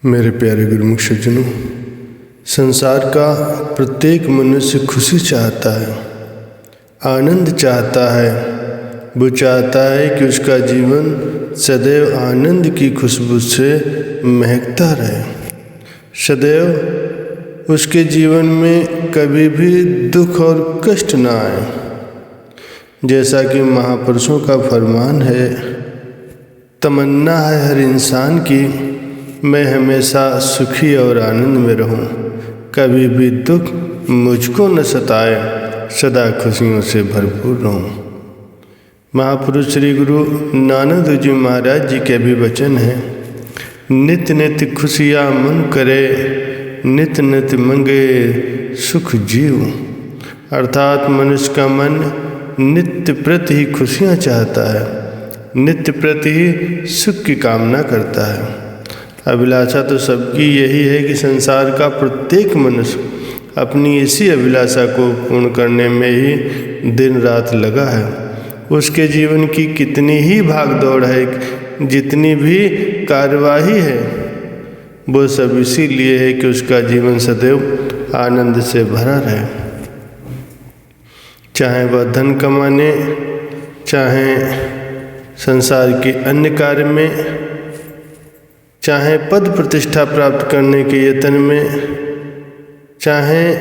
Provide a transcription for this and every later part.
मेरे प्यारे गुरुमुख सज्जनों, संसार का प्रत्येक मनुष्य खुशी चाहता है, आनंद चाहता है। वो चाहता है कि उसका जीवन सदैव आनंद की खुशबू से महकता रहे, सदैव उसके जीवन में कभी भी दुख और कष्ट ना आए। जैसा कि महापुरुषों का फरमान है, तमन्ना है हर इंसान की मैं हमेशा सुखी और आनंद में रहूं, कभी भी दुख मुझको न सताए, सदा खुशियों से भरपूर रहूं। महापुरुष श्री गुरु नानक देव जी महाराज जी के भी वचन हैं, नित्य नित्य खुशियाँ मन करे, नित्य नित्य मंगे सुख जीव। अर्थात मनुष्य का मन नित्य प्रति ही खुशियाँ चाहता है, नित्य प्रति ही सुख की कामना करता है। अभिलाषा तो सबकी यही है कि संसार का प्रत्येक मनुष्य अपनी इसी अभिलाषा को पूर्ण करने में ही दिन रात लगा है। उसके जीवन की कितनी ही भाग दौड़ है, जितनी भी कार्यवाही है, वो सब इसीलिए है कि उसका जीवन सदैव आनंद से भरा रहे। चाहे वह धन कमाने, चाहे संसार के अन्य कार्य में, चाहे पद प्रतिष्ठा प्राप्त करने के यत्न में, चाहे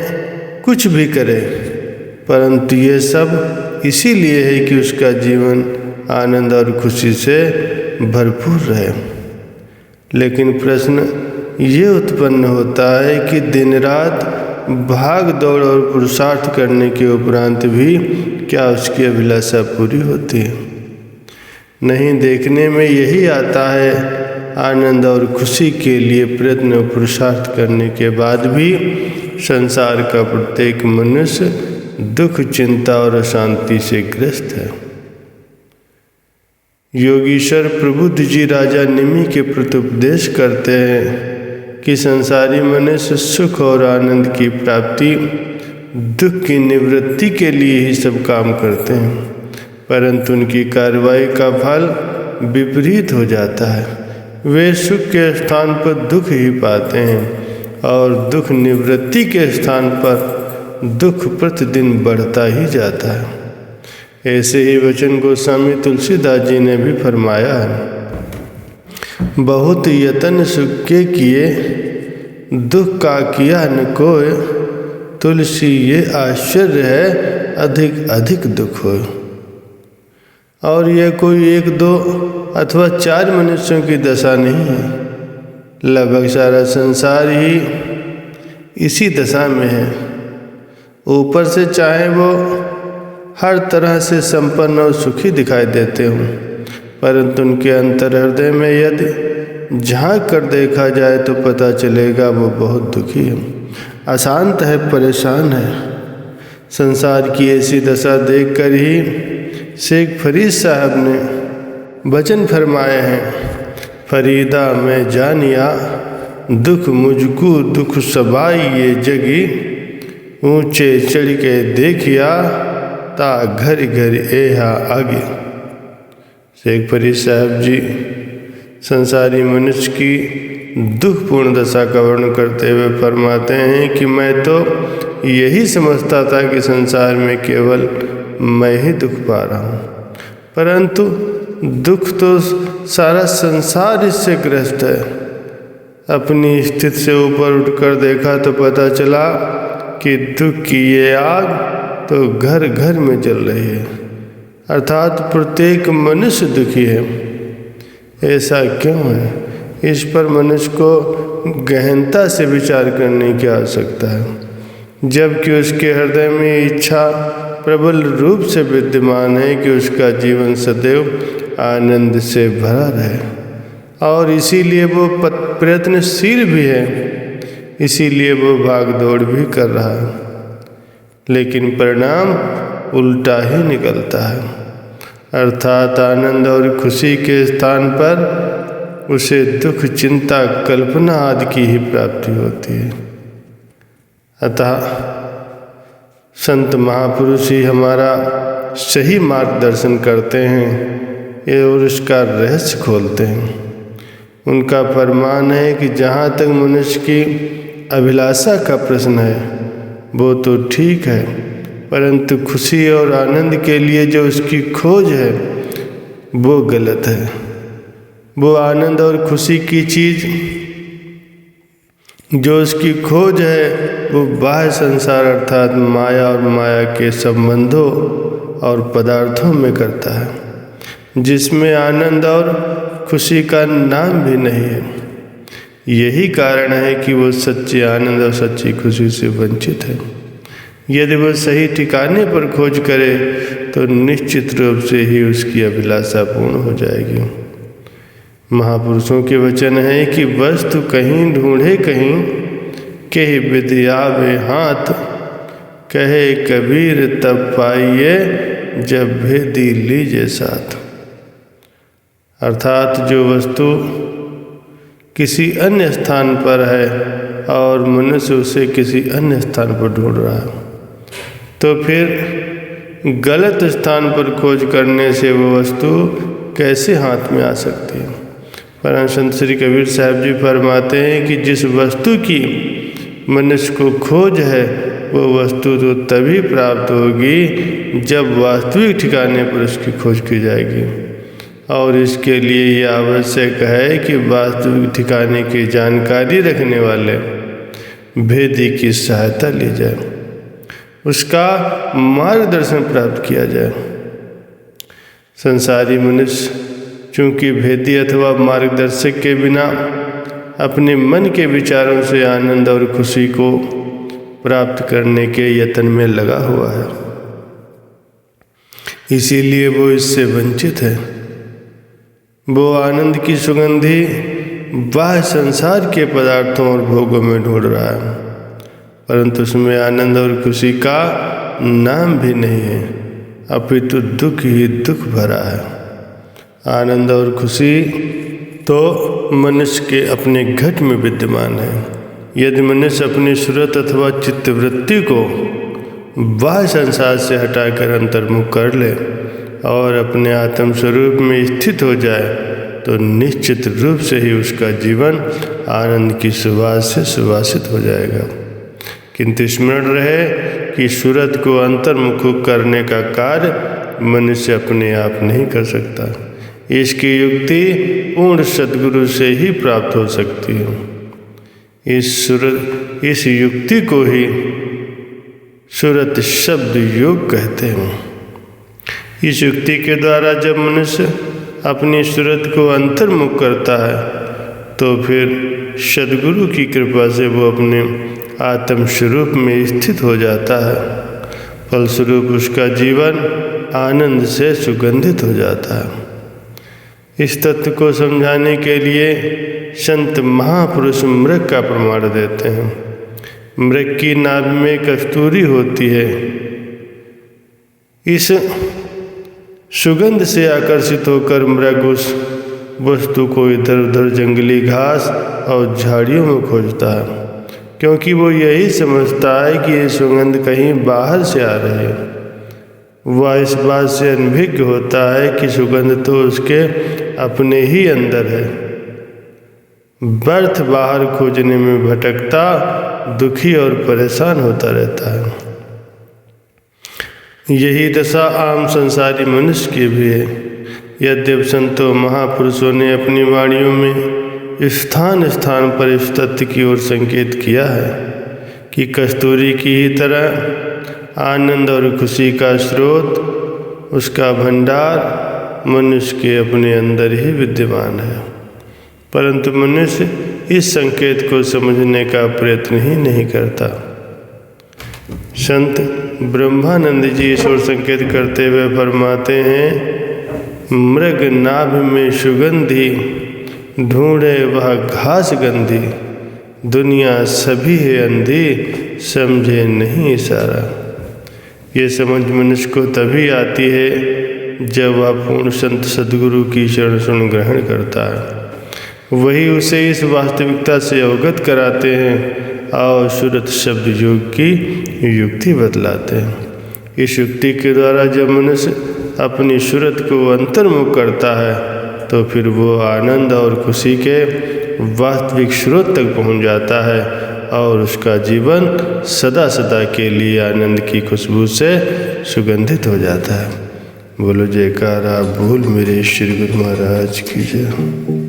कुछ भी करे, परंतु ये सब इसीलिए है कि उसका जीवन आनंद और खुशी से भरपूर रहे। लेकिन प्रश्न ये उत्पन्न होता है कि दिन रात भाग दौड़ और पुरुषार्थ करने के उपरांत भी क्या उसकी अभिलाषा पूरी होती है? नहीं, देखने में यही आता है, आनंद और खुशी के लिए प्रयत्न और पुरुषार्थ करने के बाद भी संसार का प्रत्येक मनुष्य दुख, चिंता और अशांति से ग्रस्त है। योगीश्वर प्रबुद्ध जी राजा निमि के प्रति उपदेश करते हैं कि संसारी मनुष्य सुख और आनंद की प्राप्ति, दुख की निवृत्ति के लिए ही सब काम करते हैं, परंतु उनकी कार्रवाई का फल विपरीत हो जाता है। वे सुख के स्थान पर दुख ही पाते हैं और दुख निवृत्ति के स्थान पर दुख प्रतिदिन बढ़ता ही जाता है। ऐसे ही वचन गोस्वामी तुलसीदास जी ने भी फरमाया है, बहुत यतन सुख के किए, दुख का किया न कोय, तुलसी ये आश्चर्य है, अधिक अधिक दुख हो। और यह कोई एक दो अथवा चार मनुष्यों की दशा नहीं है, लगभग सारा संसार ही इसी दशा में है। ऊपर से चाहे वो हर तरह से संपन्न और सुखी दिखाई देते हों, परंतु उनके अंतर हृदय में यदि झांक कर देखा जाए तो पता चलेगा वो बहुत दुखी है, अशांत है, परेशान है। संसार की ऐसी दशा देखकर ही शेख फरीद साहब ने वचन फरमाए हैं, फरीदा मैं जानिया, दुख मुझको दुख सबाई ये जगी, ऊंचे चढ़ के देखिया, ता घर घर एहा आगे। शेख फरीद साहब जी संसारी मनुष्य की दुखपूर्ण दशा का वर्णन करते हुए फरमाते हैं कि मैं तो यही समझता था कि संसार में केवल मैं ही दुख पा रहा हूँ, परंतु दुख तो सारा संसार इससे ग्रस्त है। अपनी स्थिति से ऊपर उठकर देखा तो पता चला कि दुख की ये आग तो घर घर में जल रही है, अर्थात प्रत्येक मनुष्य दुखी है। ऐसा क्यों है? इस पर मनुष्य को गहनता से विचार करने की आवश्यकता है, जबकि उसके हृदय में इच्छा प्रबल रूप से विद्यमान है कि उसका जीवन सदैव आनंद से भरा रहे, और इसीलिए वो प्रयत्नशील भी है, इसीलिए वो भाग दौड़ भी कर रहा है, लेकिन परिणाम उल्टा ही निकलता है। अर्थात आनंद और खुशी के स्थान पर उसे दुख, चिंता, कल्पना आदि की ही प्राप्ति होती है। अतः संत महापुरुष ही हमारा सही मार्गदर्शन करते हैं और इसका रहस्य खोलते हैं। उनका फरमान है कि जहाँ तक मनुष्य की अभिलाषा का प्रश्न है वो तो ठीक है, परंतु खुशी और आनंद के लिए जो उसकी खोज है वो गलत है। वो आनंद और खुशी की चीज़ जो उसकी खोज है वो बाह्य संसार अर्थात माया और माया के संबंधों और पदार्थों में करता है, जिसमें आनंद और खुशी का नाम भी नहीं है। यही कारण है कि वो सच्चे आनंद और सच्ची खुशी से वंचित है। यदि वो सही ठिकाने पर खोज करे तो निश्चित रूप से ही उसकी अभिलाषा पूर्ण हो जाएगी। महापुरुषों के वचन है कि वस्तु कहीं ढूंढे कहीं, कहीं विधि आवे हाथ, कहे कबीर तब पाइए जब भेदी लीजिए साथ। अर्थात जो वस्तु किसी अन्य स्थान पर है और मनुष्य उसे किसी अन्य स्थान पर ढूंढ रहा है, तो फिर गलत स्थान पर खोज करने से वो वस्तु कैसे हाथ में आ सकती है। परम संत श्री कबीर साहब जी फरमाते हैं कि जिस वस्तु की मनुष्य को खोज है वो वस्तु तो तभी प्राप्त होगी जब वास्तविक ठिकाने पर उसकी खोज की जाएगी। और इसके लिए यह आवश्यक है कि वास्तविक ठिकाने की जानकारी रखने वाले भेदी की सहायता ली जाए, उसका मार्गदर्शन प्राप्त किया जाए। संसारी मनुष्य चूँकि भेदी अथवा मार्गदर्शक के बिना अपने मन के विचारों से आनंद और खुशी को प्राप्त करने के यत्न में लगा हुआ है, इसीलिए वो इससे वंचित है। वो आनंद की सुगंधी बाह्य संसार के पदार्थों और भोगों में ढूंढ रहा है, परंतु उसमें आनंद और खुशी का नाम भी नहीं है, अपितु दुख ही दुख भरा है। आनंद और खुशी तो मनुष्य के अपने घट में विद्यमान है। यदि मनुष्य अपनी सूरत अथवा चित्तवृत्ति को बाह्य संसार से हटाकर अंतर्मुख कर ले और अपने आत्म स्वरूप में स्थित हो जाए तो निश्चित रूप से ही उसका जीवन आनंद की सुवास से सुवासित हो जाएगा। किंतु स्मरण रहे कि सूरत को अंतर्मुख करने का कार्य मनुष्य अपने आप नहीं कर सकता। इसकी युक्ति पूर्ण सद्गुरु से ही प्राप्त हो सकती है। इस युक्ति को ही सूरत शब्द योग कहते हैं। इस युक्ति के द्वारा जब मनुष्य अपनी सूरत को अंतर्मुख करता है तो फिर सद्गुरु की कृपा से वो अपने आत्म स्वरूप में स्थित हो जाता है। फलस्वरूप उसका जीवन आनंद से सुगंधित हो जाता है। इस तत्व को समझाने के लिए संत महापुरुष मृग का प्रमाण देते हैं। मृग की नाभि में कस्तूरी होती है। इस सुगंध से आकर्षित होकर मृग उस वस्तु को इधर उधर जंगली घास और झाड़ियों में खोजता है, क्योंकि वो यही समझता है कि ये सुगंध कहीं बाहर से आ रही है। वह इस बात से अनभिज्ञ होता है कि सुगंध तो उसके अपने ही अंदर है। व्यर्थ बाहर खोजने में भटकता, दुखी और परेशान होता रहता है। यही दशा आम संसारी मनुष्य की भी है। यद्यपि संतों महापुरुषों ने अपनी वाणियों में स्थान स्थान पर इस तथ्य की ओर संकेत किया है कि कस्तूरी की ही तरह आनंद और खुशी का स्रोत, उसका भंडार मनुष्य के अपने अंदर ही विद्यमान है, परंतु मनुष्य इस संकेत को समझने का प्रयत्न ही नहीं करता। संत ब्रह्मानंद जी इस ओर संकेत करते हुए फरमाते हैं, मृग नाभि में सुगंधी, ढूंढे वह घास गंधी, दुनिया सभी है अंधी, समझे नहीं इशारा। ये समझ मनुष्य को तभी आती है जब वह पूर्ण संत सद्गुरु की शरण सुन ग्रहण करता है। वही उसे इस वास्तविकता से अवगत कराते हैं और सूरत शब्द योग की युक्ति बतलाते हैं। इस युक्ति के द्वारा जब मनुष्य अपनी सूरत को अंतर्मुख करता है तो फिर वो आनंद और खुशी के वास्तविक स्रोत तक पहुंच जाता है और उसका जीवन सदा सदा के लिए आनंद की खुशबू से सुगंधित हो जाता है। बोलो जयकारा बोल मेरे श्री गुरु महाराज की जय।